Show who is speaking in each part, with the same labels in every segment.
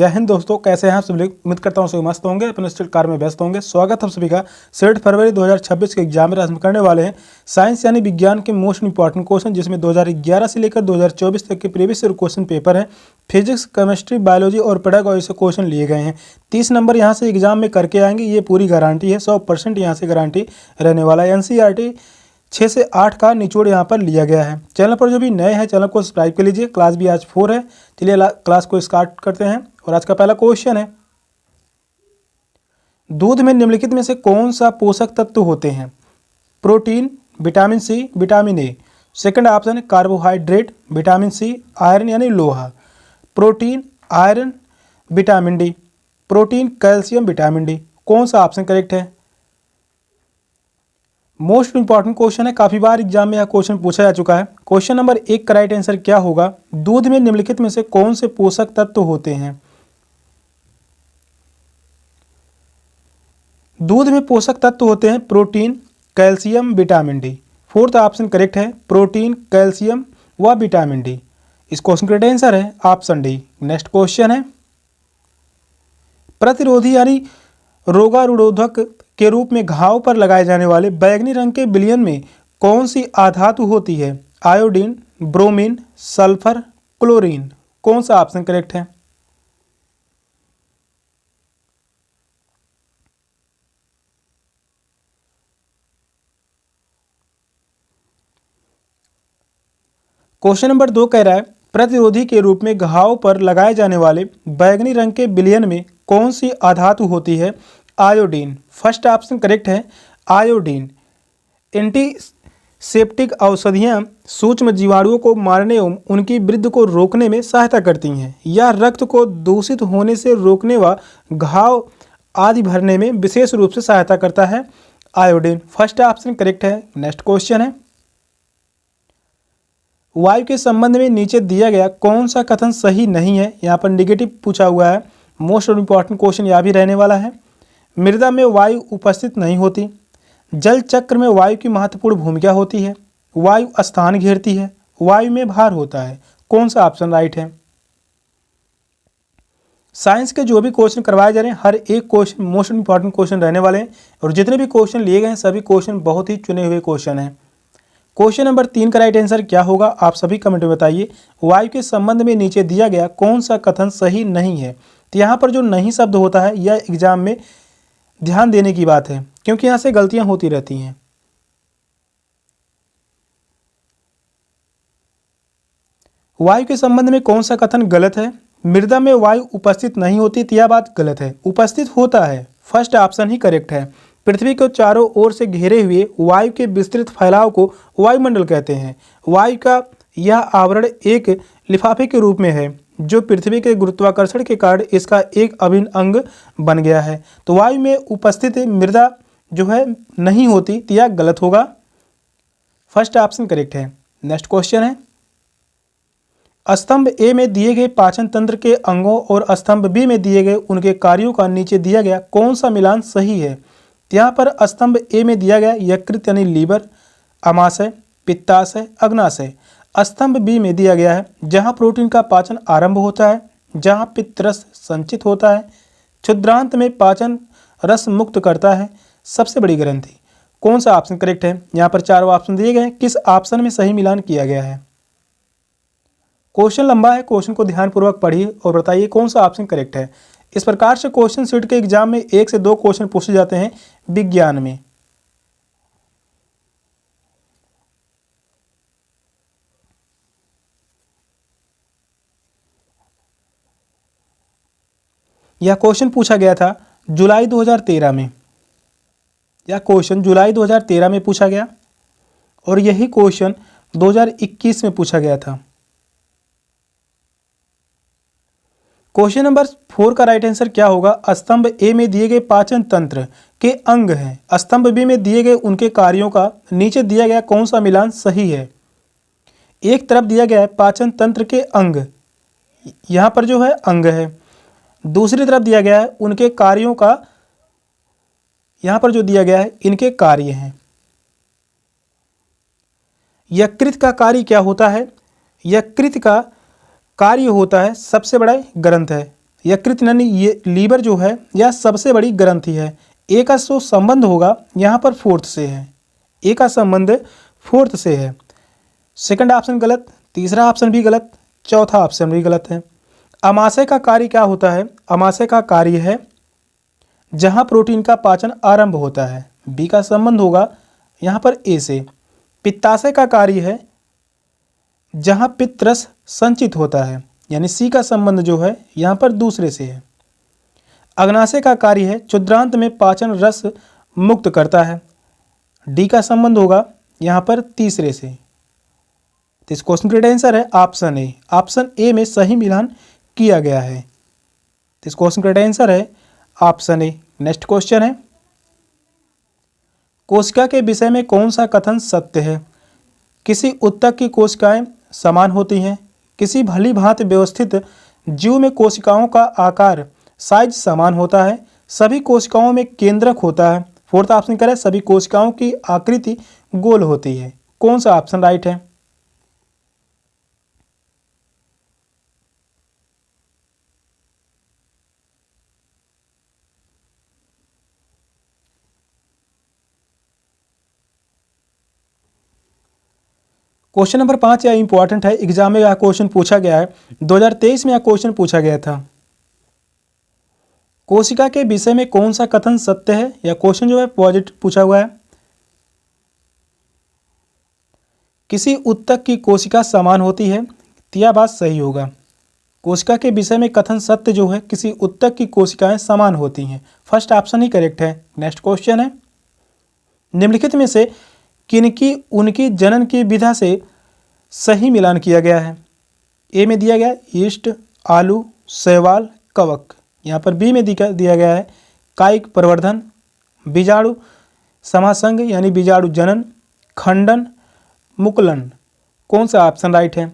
Speaker 1: जय हिंद दोस्तों, कैसे हैं आप सभी लोग। उम्मीद करता हूं सभी मस्त होंगे, अपने स्टडी कार में व्यस्त होंगे। स्वागत है आप सभी का। 7 फरवरी 2026 के एग्जाम में हम करने वाले हैं साइंस यानी विज्ञान के मोस्ट इंपॉर्टेंट क्वेश्चन, जिसमें 2011 से लेकर 2024 तक के प्रीवियस ईयर क्वेश्चन पेपर है। फिजिक्स, केमिस्ट्री, बायोलॉजी और पेडागोजी से क्वेश्चन लिए गए हैं। 30 नंबर यहाँ से एग्जाम में करके आएंगे, ये पूरी गारंटी है। 100% यहाँ से गारंटी रहने वाला है। NCERT 6 से 8 का निचोड़ यहाँ पर लिया गया है। चैनल पर जो भी नए हैं चैनल को सब्सक्राइब कर लीजिए। क्लास भी आज 4 है। चलिए क्लास को स्टार्ट करते हैं। और आज का पहला क्वेश्चन है, दूध में निम्नलिखित में से कौन सा पोषक तत्व होते हैं? Protein, vitamin C, vitamin A. Second option है कार्बोहाइड्रेट, विटामिन सी, आयरन यानी लोहा। Protein, iron, vitamin D. Protein, calcium, vitamin D. कौन सा ऑप्शन करेक्ट है? मोस्ट इंपॉर्टेंट क्वेश्चन है, काफी बार एग्जाम में यह क्वेश्चन पूछा जा चुका है। क्वेश्चन नंबर 1 का राइट आंसर क्या होगा? दूध में निम्नलिखित में से कौन से पोषक तत्व होते हैं? दूध में पोषक तत्व होते हैं protein, calcium, vitamin D. Fourth option correct है, प्रोटीन, कैल्शियम व विटामिन डी। इस क्वेश्चन का राइट आंसर है ऑप्शन डी। नेक्स्ट क्वेश्चन है, प्रतिरोधी यानी रोगारुरोधक के रूप में घाव पर लगाए जाने वाले बैंगनी रंग के विलयन में कौन सी अधातु होती है? Iodine, bromine, sulphur, chlorine. कौन सा ऑप्शन करेक्ट है? क्वेश्चन नंबर 2 कह रहा है, प्रतिरोधी के रूप में घाव पर लगाए जाने वाले बैंगनी रंग के विलयन में कौन सी अधातु होती है? आयोडीन। फर्स्ट ऑप्शन करेक्ट है, आयोडीन। एंटीसेप्टिक औषधियाँ सूक्ष्म जीवाणुओं को मारने एवं उनकी वृद्धि को रोकने में सहायता करती हैं। यह रक्त को दूषित होने से रोकने व घाव आदि भरने में विशेष रूप से सहायता करता है आयोडीन। फर्स्ट ऑप्शन करेक्ट है। नेक्स्ट क्वेश्चन है, वायु के संबंध में नीचे दिया गया कौन सा कथन सही नहीं है? यहाँ पर निगेटिव पूछा हुआ है। मोस्ट इंपॉर्टेंट क्वेश्चन यह भी रहने वाला है। मृदा में वायु उपस्थित नहीं होती। जल चक्र में वायु की महत्वपूर्ण भूमिका होती है। वायु स्थान घेरती है। वायु में भार होता है। कौन सा ऑप्शन राइट है? साइंस के जो भी क्वेश्चन करवाए जा रहे हैं, हर एक क्वेश्चन मोस्ट इंपॉर्टेंट क्वेश्चन रहने वाले हैं। और जितने भी क्वेश्चन लिए गए हैं सभी क्वेश्चन बहुत ही चुने हुए क्वेश्चन हैं। क्वेश्चन नंबर 3 का राइट आंसर क्या होगा? आप सभी कमेंट में बताइए। वायु के संबंध में नीचे दिया गया कौन सा कथन सही नहीं है? तो यहाँ पर जो नहीं शब्द होता है यह एग्जाम में ध्यान देने की बात है, क्योंकि यहाँ से गलतियां होती रहती हैं। वायु के संबंध में कौन सा कथन गलत है? मृदा में वायु उपस्थित नहीं होती, तो यह बात गलत है। उपस्थित होता है, फर्स्ट ऑप्शन ही करेक्ट है। पृथ्वी को चारों ओर से घेरे हुए वायु के विस्तृत फैलाव को वायुमंडल कहते हैं। वायु का यह आवरण एक लिफाफे के रूप में है जो पृथ्वी के गुरुत्वाकर्षण के कारण इसका एक अभिन्न अंग बन गया है। तो वायु में उपस्थित मृदा जो है नहीं होती, तो यह गलत होगा। फर्स्ट ऑप्शन करेक्ट है। नेक्स्ट क्वेश्चन है, स्तंभ ए में दिए गए पाचन तंत्र के अंगों और स्तंभ बी में दिए गए उनके कार्यों का नीचे दिया गया कौन सा मिलान सही है? यहाँ पर स्तंभ ए में दिया गया यकृत यानी लीवर, अमाशय, पित्ताशय, अग्नाशय। स्तंभ बी में दिया गया है जहाँ प्रोटीन का पाचन आरंभ होता है, जहाँ पित्त रस संचित होता है, क्षुद्रांत में पाचन रस मुक्त करता है सबसे बड़ी ग्रंथि। कौन सा ऑप्शन करेक्ट है? यहाँ पर 4 ऑप्शन दिए गए हैं, किस ऑप्शन में सही मिलान किया गया है? क्वेश्चन लंबा है, क्वेश्चन को ध्यानपूर्वक पढ़िए और बताइए कौन सा ऑप्शन करेक्ट है। इस प्रकार से क्वेश्चन शीट के एग्जाम में 1 से 2 क्वेश्चन पूछे जाते हैं विज्ञान में। यह क्वेश्चन पूछा गया था जुलाई 2013 में। यह क्वेश्चन जुलाई 2013 में पूछा गया और यही क्वेश्चन 2021 में पूछा गया था। क्वेश्चन नंबर 4 का राइट आंसर क्या होगा? स्तंभ ए में दिए गए पाचन तंत्र के अंग हैं, स्तंभ बी में दिए गए उनके कार्यों का नीचे दिया गया कौन सा मिलान सही है? एक तरफ दिया गया है पाचन तंत्र के अंग, यहाँ पर जो है अंग है। दूसरी तरफ दिया गया है उनके कार्यों का, यहाँ पर जो दिया गया है इनके कार्य हैं। यकृत का कार्य क्या होता है? यकृत का कार्य होता है सबसे बड़ा ग्रंथ है। यकृत यानी ये लीवर जो है यह सबसे बड़ी ग्रंथि है। ए का जो संबंध होगा यहाँ पर फोर्थ से है। ए का संबंध फोर्थ से है। सेकंड ऑप्शन गलत, तीसरा ऑप्शन भी गलत, चौथा ऑप्शन भी गलत है। अमाशय का कार्य क्या होता है? अमाशय का कार्य है जहाँ प्रोटीन का पाचन आरंभ होता है। बी का संबंध होगा यहाँ पर ए से। पित्ताशय का कार्य है जहाँ पित्त रस संचित होता है, यानी सी का संबंध जो है यहाँ पर दूसरे से है। अग्नाशय का कार्य है क्षुद्रांत में पाचन रस मुक्त करता है। डी का संबंध होगा यहाँ पर तीसरे से। तो इस क्वेश्चन का राइट आंसर है ऑप्शन ए। ऑप्शन ए में सही मिलान किया गया है। तो इस क्वेश्चन का राइट आंसर है ऑप्शन ए। नेक्स्ट क्वेश्चन है, कोशिका के विषय में कौन सा कथन सत्य है? किसी उत्तक की कोशिकाएं समान होती हैं। किसी भली भांति व्यवस्थित जीव में कोशिकाओं का आकार साइज समान होता है। सभी कोशिकाओं में केंद्रक होता है। फोर्थ ऑप्शन करें, सभी कोशिकाओं की आकृति गोल होती है। कौन सा ऑप्शन राइट है? क्वेश्चन नंबर 5 यह इंपॉर्टेंट है, एग्जाम में यह क्वेश्चन पूछा गया है। 2023 में यह क्वेश्चन पूछा गया था। कोशिका के विषय में कौन सा कथन सत्य है? यह क्वेश्चन जो है पॉजिटिव पूछा हुआ है। किसी उत्तक की कोशिका समान होती है, तो यह बात सही होगा। कोशिका के विषय में कथन सत्य जो है, किसी उत्तक की कोशिकाएं समान होती हैं। फर्स्ट ऑप्शन ही करेक्ट है। नेक्स्ट क्वेश्चन है, निम्नलिखित में से किनकी उनकी जनन की विधा से सही मिलान किया गया है? ए में दिया गया ईस्ट, आलू, शैवाल, कवक। यहाँ पर बी में दिया गया है कायिक प्रवर्धन, बीजाणु समासंग यानी बीजाणु जनन, खंडन, मुकुलन। कौन सा ऑप्शन राइट है?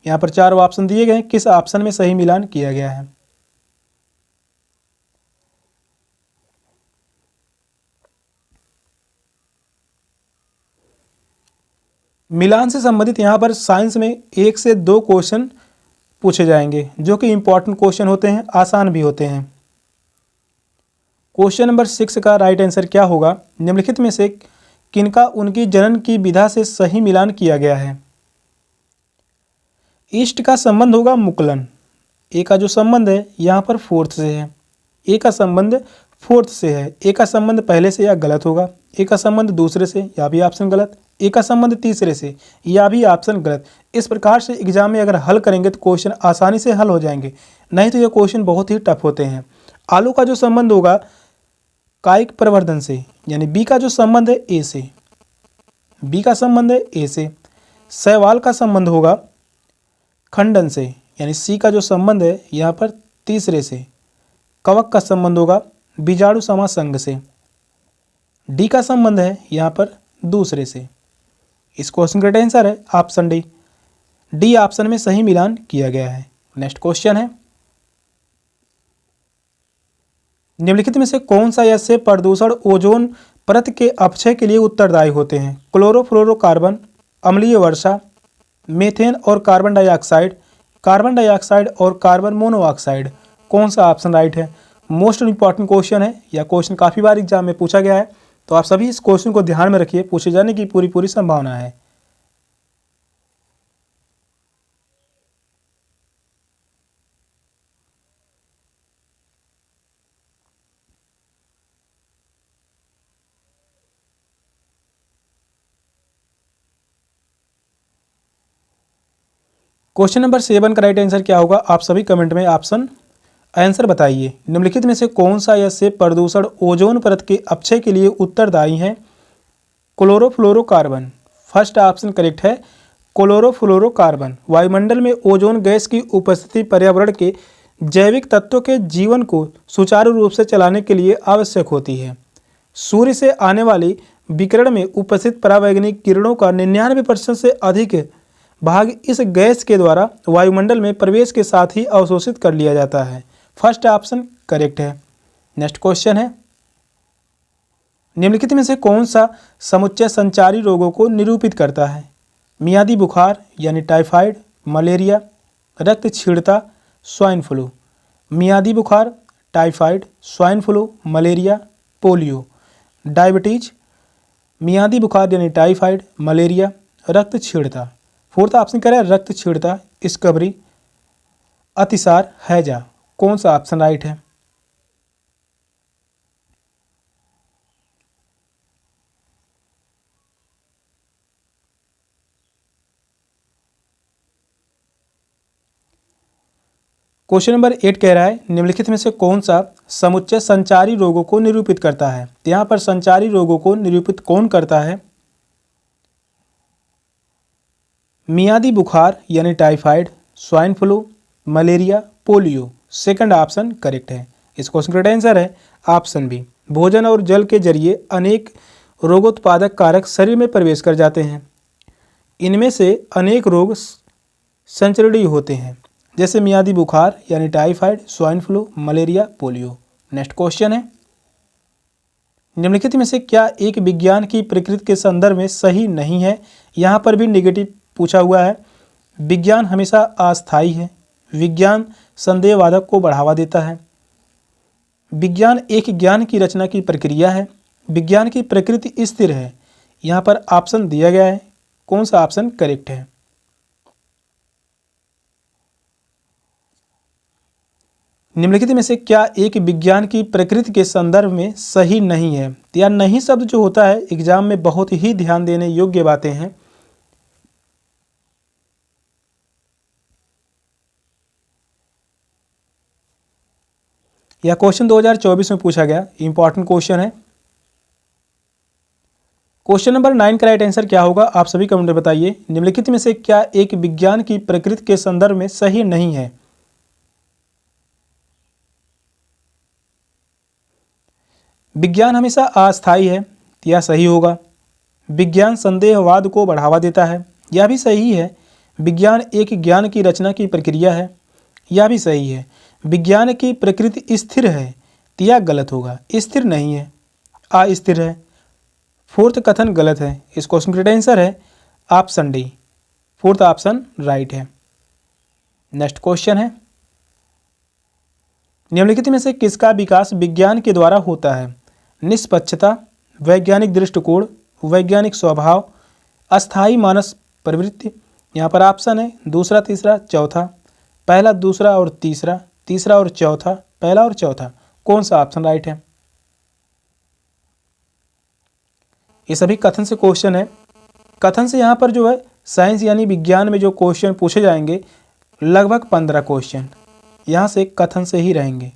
Speaker 1: यहाँ पर 4 ऑप्शन दिए गए हैं, किस ऑप्शन में सही मिलान किया गया है? मिलान से संबंधित यहाँ पर साइंस में 1 से 2 क्वेश्चन पूछे जाएंगे, जो कि इंपॉर्टेंट क्वेश्चन होते हैं, आसान भी होते हैं। क्वेश्चन नंबर 6 का राइट आंसर क्या होगा? निम्नलिखित में से किनका उनकी जनन की विधा से सही मिलान किया गया है? ईस्ट का संबंध होगा मुकुलन। ए का जो संबंध है यहाँ पर फोर्थ से है। ए का संबंध फोर्थ से है। ए का संबंध पहले से या गलत होगा। ए का संबंध दूसरे से, या भी ऑप्शन गलत। ए का संबंध तीसरे से, या भी ऑप्शन गलत। इस प्रकार से एग्जाम में अगर हल करेंगे तो क्वेश्चन आसानी से हल हो जाएंगे, नहीं तो ये क्वेश्चन बहुत ही टफ होते हैं। आलू का जो संबंध होगा कायिक प्रवर्धन से, यानी बी का जो संबंध है ए से। बी का संबंध है ए से। शैवाल का संबंध होगा खंडन से, यानी सी का जो संबंध है यहाँ पर तीसरे से। कवक का संबंध होगा बीजाणु समासंग से। डी का संबंध है यहाँ पर दूसरे से। इस क्वेश्चन का आंसर है ऑप्शन डी। डी ऑप्शन में सही मिलान किया गया है। नेक्स्ट क्वेश्चन है, निम्नलिखित में से कौन सा ऐसे प्रदूषण ओजोन परत के अपक्षय के लिए उत्तरदायी होते हैं? क्लोरोफ्लोरोकार्बन, अम्लीय वर्षा, मीथेन और कार्बन डाइऑक्साइड और कार्बन मोनोऑक्साइड। कौन सा ऑप्शन राइट है? मोस्ट इंपॉर्टेंट क्वेश्चन है। यह क्वेश्चन काफ़ी बार एग्जाम में पूछा गया है, तो आप सभी इस क्वेश्चन को ध्यान में रखिए, पूछे जाने की पूरी संभावना है। क्वेश्चन नंबर 7 का राइट आंसर क्या होगा? आप सभी कमेंट में ऑप्शन आंसर बताइए। निम्नलिखित में से कौन सा ऐसे प्रदूषण ओजोन परत के अपक्षय के लिए उत्तरदायी है? क्लोरोफ्लोरोकार्बन। फर्स्ट ऑप्शन करेक्ट है, क्लोरोफ्लोरोकार्बन। वायुमंडल में ओजोन गैस की उपस्थिति पर्यावरण के जैविक तत्वों के जीवन को सुचारू रूप से चलाने के लिए आवश्यक होती है। सूर्य से आने वाली विकिरण में उपस्थित परावैंगनिक किरणों का 99% से अधिक भाग इस गैस के द्वारा वायुमंडल में प्रवेश के साथ ही अवशोषित कर लिया जाता है। फर्स्ट ऑप्शन करेक्ट है। नेक्स्ट क्वेश्चन है, निम्नलिखित में से कौन सा समुच्चय संचारी रोगों को निरूपित करता है? मियादी बुखार यानी टाइफाइड, मलेरिया, रक्त छीड़ता, स्वाइन फ्लू। मियादी बुखार, typhoid, swine flu, malaria, polio. Diabetes, मियादी बुखार यानी टाइफाइड, मलेरिया, रक्त छीड़ता। फोर्थ ऑप्शन कह रहा है रक्त छीड़ता, स्कबरी, अतिसार, हैजा। कौन सा ऑप्शन राइट है? क्वेश्चन नंबर 8 कह रहा है निम्नलिखित में से कौन सा समुच्चय संचारी रोगों को निरूपित करता है? तो यहाँ पर संचारी रोगों को निरूपित कौन करता है? मियादी बुखार यानी typhoid, swine flu, malaria, polio. Second option correct है। इस क्वेश्चन का आंसर है ऑप्शन बी। भोजन और जल के जरिए अनेक रोगोत्पादक कारक शरीर में प्रवेश कर जाते हैं। इनमें से अनेक रोग संचरणीय होते हैं, जैसे मियादी बुखार यानी typhoid, swine flu, malaria, polio. Next question है निम्नलिखित में से क्या एक विज्ञान की प्रकृति के संदर्भ में सही नहीं है? यहाँ पर भी नेगेटिव पूछा हुआ है। विज्ञान हमेशा अस्थायी है। विज्ञान संदेहवादक को बढ़ावा देता है। विज्ञान एक ज्ञान की रचना की प्रक्रिया है। विज्ञान की प्रकृति स्थिर है। यहाँ पर ऑप्शन दिया गया है, कौन सा ऑप्शन करेक्ट है? निम्नलिखित में से क्या एक विज्ञान की प्रकृति के संदर्भ में सही नहीं है? या नहीं शब्द जो होता है एग्जाम में बहुत ही ध्यान देने योग्य बातें हैं। यह क्वेश्चन 2024 में पूछा गया इंपॉर्टेंट क्वेश्चन है। क्वेश्चन नंबर 9 का राइट आंसर क्या होगा? आप सभी कमेंट में बताइए। निम्नलिखित में से क्या एक विज्ञान की प्रकृति के संदर्भ में सही नहीं है? विज्ञान हमेशा अस्थायी है, यह सही होगा। विज्ञान संदेहवाद को बढ़ावा देता है, यह भी सही है। विज्ञान एक ज्ञान की रचना की प्रक्रिया है, यह भी सही है। विज्ञान की प्रकृति स्थिर है, यह गलत होगा। स्थिर नहीं है, अस्थिर है। फोर्थ कथन गलत है। इस क्वेश्चन का आंसर है option D. Fourth option right है। नेक्स्ट क्वेश्चन है निम्नलिखित में से किसका विकास विज्ञान के द्वारा होता है? निष्पक्षता, वैज्ञानिक दृष्टिकोण, वैज्ञानिक स्वभाव, अस्थायी मानस प्रवृत्ति। यहाँ पर ऑप्शन है दूसरा, तीसरा, चौथा। पहला, दूसरा और तीसरा, तीसरा और चौथा, पहला और चौथा। कौन सा ऑप्शन राइट है? ये सभी कथन से क्वेश्चन है। कथन से यहाँ पर जो है साइंस यानी विज्ञान में जो क्वेश्चन पूछे जाएंगे लगभग 15 क्वेश्चन यहाँ से कथन से ही रहेंगे।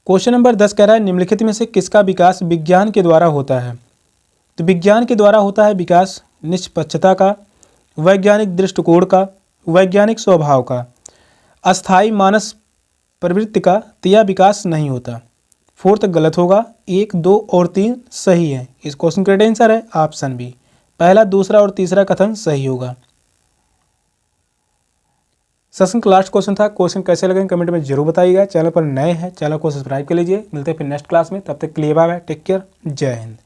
Speaker 1: क्वेश्चन नंबर 10 कह रहा है निम्नलिखित में से किसका विकास विज्ञान के द्वारा होता है? तो विज्ञान के द्वारा होता है विकास निष्पक्षता का, वैज्ञानिक दृष्टिकोण का, वैज्ञानिक स्वभाव का, अस्थायी मानस प्रवृत्ति का। यह विकास नहीं होता। फोर्थ गलत होगा। 1, 2 और 3 सही है। इस क्वेश्चन का आंसर है ऑप्शन बी। पहला, दूसरा और तीसरा कथन सही होगा। सेशन का लास्ट क्वेश्चन था। क्वेश्चन कैसे लगे कमेंट में जरूर बताइएगा। चैनल पर नए हैं चैनल को सब्सक्राइब कर लीजिए। मिलते हैं फिर नेक्स्ट क्लास में, तब तक के लिए बाय बाय, टेक केयर, जय हिंद।